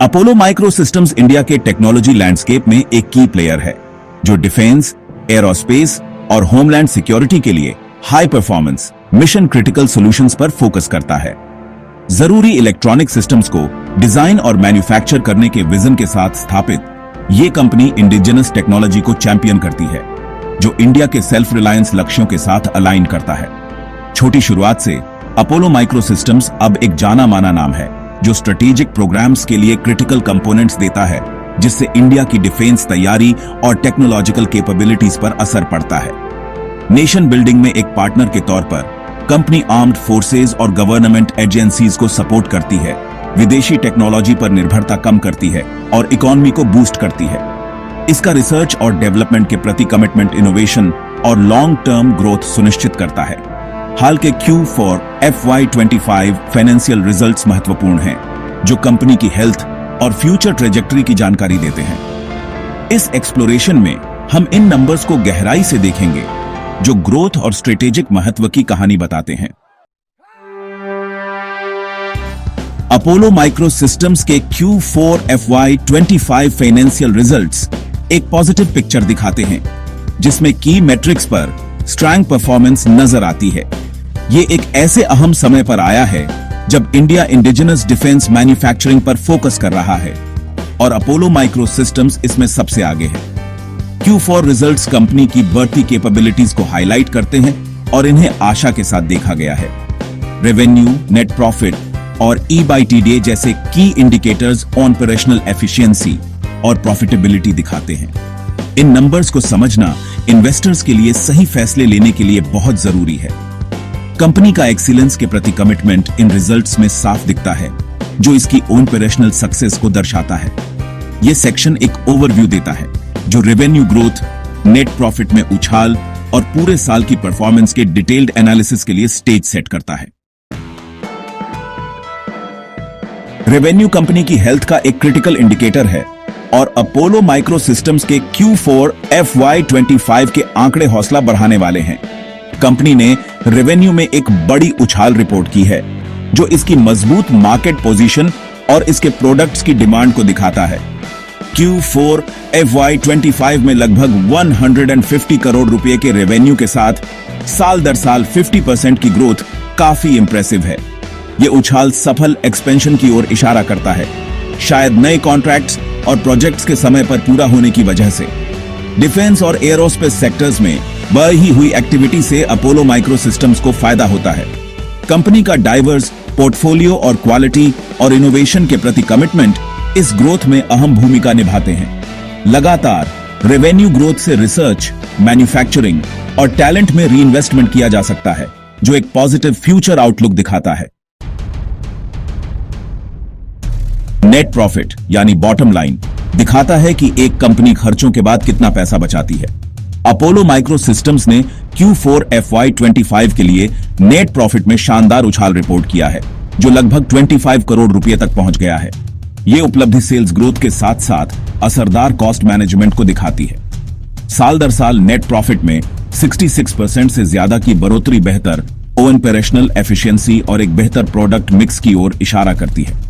Apollo micro systems India के technology landscape में एक की प्लेयर है जो डिफेंस, एरोस्पेस और होमलैंड सिक्योरिटी के लिए high performance mission critical solutions पर फोकस करता है। जरूरी इलेक्ट्रॉनिक सिस्टम्स को डिजाइन और मैन्युफैक्चर करने के विजन के साथ स्थापित ये कंपनी इंडिजिनस टेक्नोलॉजी को चैंपियन करती है, जो इंडिया के सेल्फ रिलायंस लक्ष्यों के साथ अलाइन करता है। छोटी शुरुआत से अपोलो माइक्रो सिस्टम्स अब एक जाना माना नाम है, जो स्ट्रेटेजिक प्रोग्राम्स के लिए क्रिटिकल कंपोनेंट्स देता है, जिससे इंडिया की डिफेंस तैयारी और टेक्नोलॉजिकल कैपेबिलिटीज पर असर पड़ता है। नेशन बिल्डिंग में एक पार्टनर के तौर पर कंपनी आर्म्ड फोर्सेज और गवर्नमेंट एजेंसीज को सपोर्ट करती है, विदेशी टेक्नोलॉजी पर निर्भरता कम करती है और इकोनॉमी को बूस्ट करती है। इसका रिसर्च और डेवलपमेंट के प्रति कमिटमेंट इनोवेशन और लॉन्ग टर्म ग्रोथ सुनिश्चित करता है। हाल के Q4 FY25 फाइनेंशियल रिजल्ट्स महत्वपूर्ण हैं, जो कंपनी की हेल्थ और फ्यूचर ट्रेजेक्टरी की जानकारी देते हैं। इस एक्सप्लोरेशन में हम इन नंबर्स को गहराई से देखेंगे, जो ग्रोथ और स्ट्रेटेजिक महत्व की कहानी बताते हैं। अपोलो माइक्रो सिस्टम्स के Q4 FY25 फाइनेंशियल रिजल्ट्स एक पॉजिटिव पिक्चर दिखाते हैं, जिसमें की मैट्रिक्स पर स्ट्रॉन्ग परफॉर्मेंस नजर आती है। ये एक ऐसे अहम समय पर आया है जब इंडिया इंडिजिनस डिफेंस मैन्युफैक्चरिंग पर फोकस कर रहा है और अपोलो माइक्रो सिस्टम्स इसमें सबसे आगे है। Q4 रिजल्ट्स कंपनी की बढ़ती कैपेबिलिटीज को हाईलाइट करते हैं और इन्हें आशा के साथ देखा गया है। रेवेन्यू, नेट प्रॉफिट और EBITDA जैसे की इंडिकेटर्स ऑपरेशनल एफिशिएंसी और प्रॉफिटेबिलिटी दिखाते हैं। इन नंबर्स को समझना इन्वेस्टर्स के लिए सही फैसले लेने के लिए बहुत जरूरी है। कंपनी का एक्सीलेंस के प्रति कमिटमेंट इन रिजल्ट्स में साफ दिखता है, जो इसकी ऑपरेशनल सक्सेस को दर्शाता है। यह सेक्शन एक ओवरव्यू देता है, जो रेवेन्यू ग्रोथ, नेट प्रॉफिट में उछाल और पूरे साल की परफॉर्मेंस के डिटेल्ड एनालिसिस के लिए स्टेज सेट करता है। रेवेन्यू कंपनी की हेल्थ का एक क्रिटिकल इंडिकेटर है और अपोलो माइक्रो सिस्टम्स के Q4 FY25 के आंकड़े हौसला बढ़ाने वाले हैं। कंपनी ने रेवेन्यू में एक बड़ी उछाल रिपोर्ट की है, जो इसकी मजबूत मार्केट पोजीशन और इसके प्रोडक्ट्स की डिमांड को दिखाता है। Q4 FY25 में लगभग 150 करोड़ रुपए के रेवेन्यू के साथ साल दर साल 50% की ग्रोथ काफी इंप्रेसिव है। यह उछाल सफल एक्सपेंशन की ओर इशारा करता है, शायद नए कॉन्ट्रैक्ट्स और प्रोजेक्ट्स के समय पर पूरा होने की वजह से। डिफेंस और एरोस्पेस सेक्टर्स में बढ़ी हुई एक्टिविटी से अपोलो माइक्रो सिस्टम्स को फायदा होता है। कंपनी का डाइवर्स पोर्टफोलियो और क्वालिटी और इनोवेशन के प्रति कमिटमेंट इस ग्रोथ में अहम भूमिका निभाते हैं। लगातार रेवेन्यू ग्रोथ से रिसर्च, मैन्युफैक्चरिंग और टैलेंट में रीइन्वेस्टमेंट किया जा सकता है, जो एक पॉजिटिव फ्यूचर आउटलुक दिखाता है। नेट प्रॉफिट यानी बॉटम लाइन दिखाता है कि एक कंपनी खर्चों के बाद कितना पैसा बचाती है। अपोलो माइक्रो सिस्टम्स ने Q4 FY25 के लिए नेट प्रॉफिट में शानदार उछाल रिपोर्ट किया है, जो लगभग 25 करोड़ रुपए तक पहुंच गया है। यह उपलब्धि सेल्स ग्रोथ के साथ साथ असरदार कॉस्ट मैनेजमेंट को दिखाती है। साल दर साल नेट प्रॉफिट में 66% से ज्यादा की बढ़ोतरी बेहतर ऑपरेशनल एफिशिएंसी और एक बेहतर प्रोडक्ट मिक्स की ओर इशारा करती है।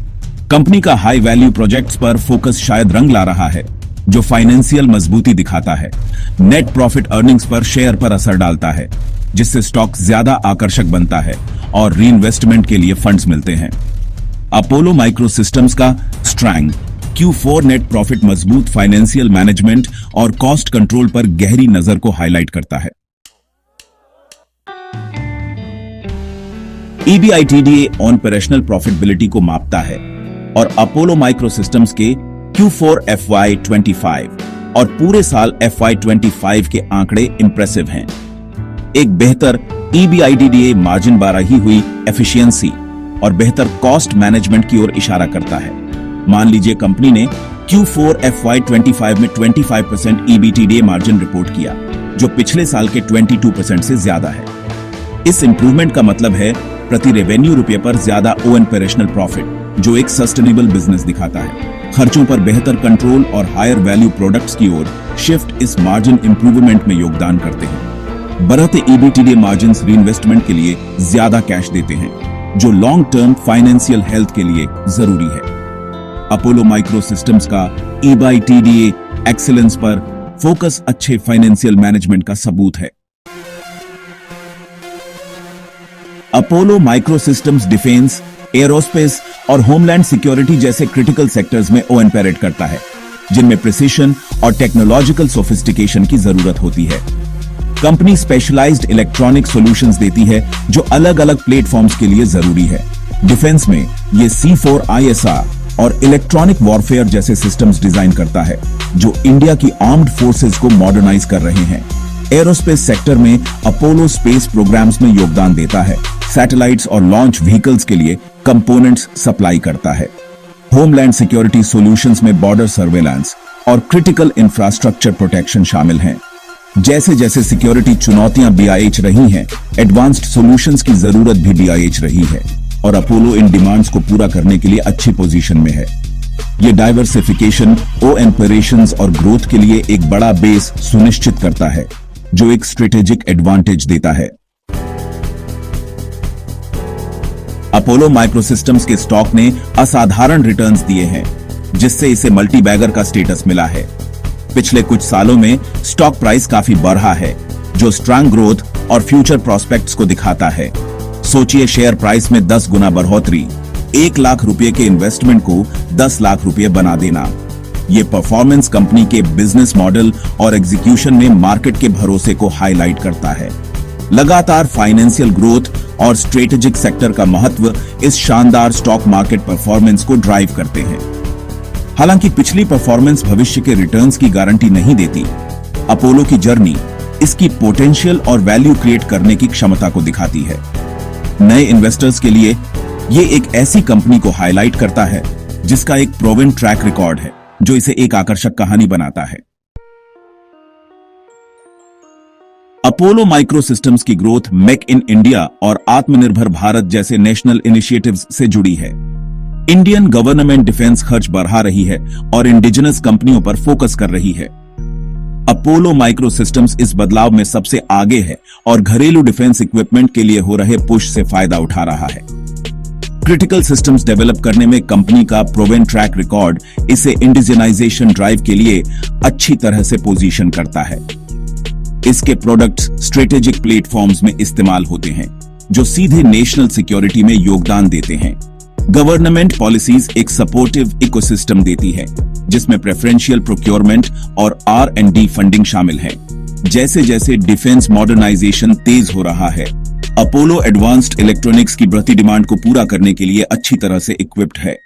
कंपनी का हाई वैल्यू प्रोजेक्ट्स पर फोकस शायद रंग ला रहा है, जो फाइनेंशियल मजबूती दिखाता है। नेट प्रॉफिट अर्निंग्स पर शेयर पर असर डालता है, जिससे स्टॉक ज्यादा आकर्षक बनता है और रीइन्वेस्टमेंट के लिए फंड्स मिलते हैं। अपोलो माइक्रो सिस्टम्स का स्ट्रॉन्ग Q4 नेट प्रॉफिट मजबूत फाइनेंशियल मैनेजमेंट और कॉस्ट कंट्रोल पर गहरी नजर को हाईलाइट करता है। EBITDA ऑपरेशनल प्रॉफिटेबिलिटी को मापता है और अपोलो माइक्रो सिस्टम्स के Q4 FY25 और पूरे साल FY25 के आंकड़े इंप्रेसिव हैं। एक बेहतर EBITDA मार्जिन बढ़ी हुई एफिशिएंसी और बेहतर कॉस्ट मैनेजमेंट की ओर इशारा करता है। मान लीजिए कंपनी ने Q4 FY25 में 25% EBITDA मार्जिन रिपोर्ट किया, जो पिछले साल के 22% से ज्यादा है। इस इंप्रूवमेंट का मतलब है प्रति रेवेन्यू रुपए पर ज्यादा ऑपरेशनल प्रॉफिट, जो एक सस्टेनेबल बिजनेस दिखाता है। खर्चों पर बेहतर कंट्रोल और हायर वैल्यू प्रोडक्ट्स की ओर शिफ्ट इस मार्जिन इंप्रूवमेंट में योगदान करते हैं। बढ़ते EBITDA मार्जिन्स रीइन्वेस्टमेंट के लिए ज्यादा कैश देते हैं, जो लॉन्ग टर्म फाइनेंशियल हेल्थ के लिए जरूरी है। अपोलो माइक्रो सिस्टम्स का EBITDA एक्सीलेंस पर फोकस अच्छे फाइनेंशियल मैनेजमेंट का सबूत है। Apollo micro systems defence, aerospace और होमलैंड सिक्योरिटी जैसे क्रिटिकल सेक्टर्स में ऑपरेट करता है, जिनमें प्रिसिशन और टेक्नोलॉजिकल सोफिस्टिकेशन की जरूरत होती है। कंपनी स्पेशलाइज्ड इलेक्ट्रॉनिक सॉल्यूशंस देती है जो अलग अलग प्लेटफॉर्म्स के लिए जरूरी है। डिफेंस में ये C4ISR और इलेक्ट्रॉनिक वॉरफेयर जैसे सिस्टम्स डिजाइन करता है जो इंडिया की आर्म्ड फोर्सेस को मॉडर्नाइज कर रहे हैं। एरोस्पेस सेक्टर में अपोलो स्पेस प्रोग्राम्स में योगदान देता है, सैटेलाइट्स और लॉन्च व्हीकल्स के लिए कंपोनेंट्स सप्लाई करता है। होमलैंड सिक्योरिटी सॉल्यूशंस में बॉर्डर सर्वेलेंस और क्रिटिकल इंफ्रास्ट्रक्चर प्रोटेक्शन शामिल हैं। जैसे जैसे सिक्योरिटी चुनौतियां BIH रही हैं, एडवांस्ड सॉल्यूशंस की जरूरत भी BIH रही है और अपोलो इन डिमांड्स को पूरा करने के लिए अच्छी पोजीशन में है। ये डाइवर्सिफिकेशन ऑपरेशंस और ग्रोथ के लिए एक बड़ा बेस सुनिश्चित करता है, जो एक स्ट्रेटेजिक एडवांटेज देता है। अपोलो माइक्रो सिस्टम्स के स्टॉक ने असाधारण रिटर्न्स दिए हैं, जिससे इसे मल्टी बैगर का स्टेटस मिला है। पिछले कुछ सालों में स्टॉक प्राइस काफी बढ़ा है, जो स्ट्रांग ग्रोथ और फ्यूचर प्रोस्पेक्ट्स को दिखाता है। सोचिए शेयर प्राइस में 10 गुना बढ़ोतरी, 1 लाख रुपए के इन्वेस्टमेंट को 10 लाख रुपए बना देना। ये परफॉर्मेंस कंपनी के बिजनेस मॉडल और एग्जीक्यूशन में मार्केट के भरोसे को हाईलाइट करता है। लगातार फाइनेंशियल ग्रोथ और स्ट्रेटेजिक सेक्टर का महत्व इस शानदार स्टॉक मार्केट परफॉर्मेंस को ड्राइव करते हैं। हालांकि पिछली परफॉर्मेंस भविष्य के रिटर्न्स की गारंटी नहीं देती, अपोलो की जर्नी इसकी पोटेंशियल और वैल्यू क्रिएट करने की क्षमता को दिखाती है। नए इन्वेस्टर्स के लिए ये एक ऐसी कंपनी को हाईलाइट करता है जिसका एक प्रूवन ट्रैक रिकॉर्ड है, जो इसे एक आकर्षक कहानी बनाता है। अपोलो माइक्रो सिस्टम्स की ग्रोथ मेक इन इंडिया और आत्मनिर्भर भारत जैसे नेशनल इनिशिएटिव्स से जुड़ी है। इंडियन गवर्नमेंट डिफेंस खर्च बढ़ा रही है और इंडिजिनस कंपनियों पर फोकस कर रही है। अपोलो माइक्रो सिस्टम्स इस बदलाव में सबसे आगे है और घरेलू डिफेंस इक्विपमेंट के लिए हो रहे पुश से फायदा उठा रहा है। क्रिटिकल सिस्टम्स डेवलप करने में कंपनी का प्रूवन ट्रैक रिकॉर्ड इसे इंडिजिनाइजेशन ड्राइव के लिए अच्छी तरह से पोजीशन करता है। इसके प्रोडक्ट्स स्ट्रेटेजिक प्लेटफॉर्म्स में इस्तेमाल होते हैं, जो सीधे नेशनल सिक्योरिटी में योगदान देते हैं। गवर्नमेंट पॉलिसीज एक सपोर्टिव इकोसिस्टम देती है, जिसमें प्रेफरेंशियल प्रोक्योरमेंट और R&D फंडिंग शामिल है। जैसे जैसे डिफेंस मॉडर्नाइजेशन तेज हो रहा है, अपोलो एडवांस्ड इलेक्ट्रॉनिक्स की बढ़ती डिमांड को पूरा करने के लिए अच्छी तरह से इक्विप्ड है।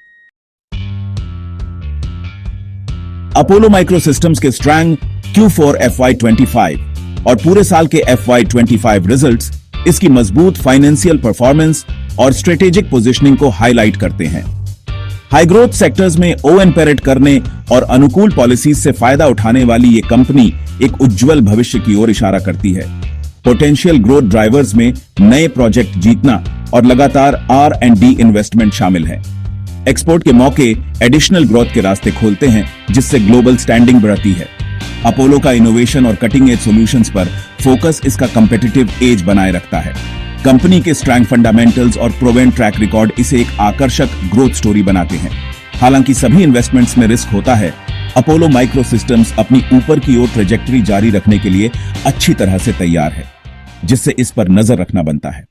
अपोलो माइक्रो सिस्टम्स के स्ट्रांग Q4 FY25 और पूरे साल के FY25 रिजल्ट्स इसकी मजबूत फाइनेंशियल परफॉर्मेंस और स्ट्रेटेजिक पोजीशनिंग को हाईलाइट करते हैं। हाई ग्रोथ सेक्टर्स में ऑपरेट करने और अनुकूल पॉलिसीज से फायदा उठाने वाली ये कंपनी एक उज्जवल भविष्य की ओर इशारा करती है। पोटेंशियल ग्रोथ ड्राइवर्स में नए प्रोजेक्ट जीतना और लगातार R&D इन्वेस्टमेंट शामिल है। एक्सपोर्ट के मौके एडिशनल ग्रोथ के रास्ते खोलते हैं, जिससे ग्लोबल स्टैंडिंग बढ़ती है। अपोलो का इनोवेशन और कटिंग एज सॉल्यूशंस पर फोकस इसका कंपेटिटिव एज बनाए रखता है। कंपनी के स्ट्रॉन्ग फंडामेंटल्स और प्रूवन ट्रैक रिकॉर्ड इसे एक आकर्षक ग्रोथ स्टोरी बनाते हैं। हालांकि सभी इन्वेस्टमेंट्स में रिस्क होता है, अपोलो माइक्रो सिस्टम्स अपनी ऊपर की ओर ट्रेजेक्टरी जारी रखने के लिए अच्छी तरह से तैयार है, जिससे इस पर नजर रखना बनता है।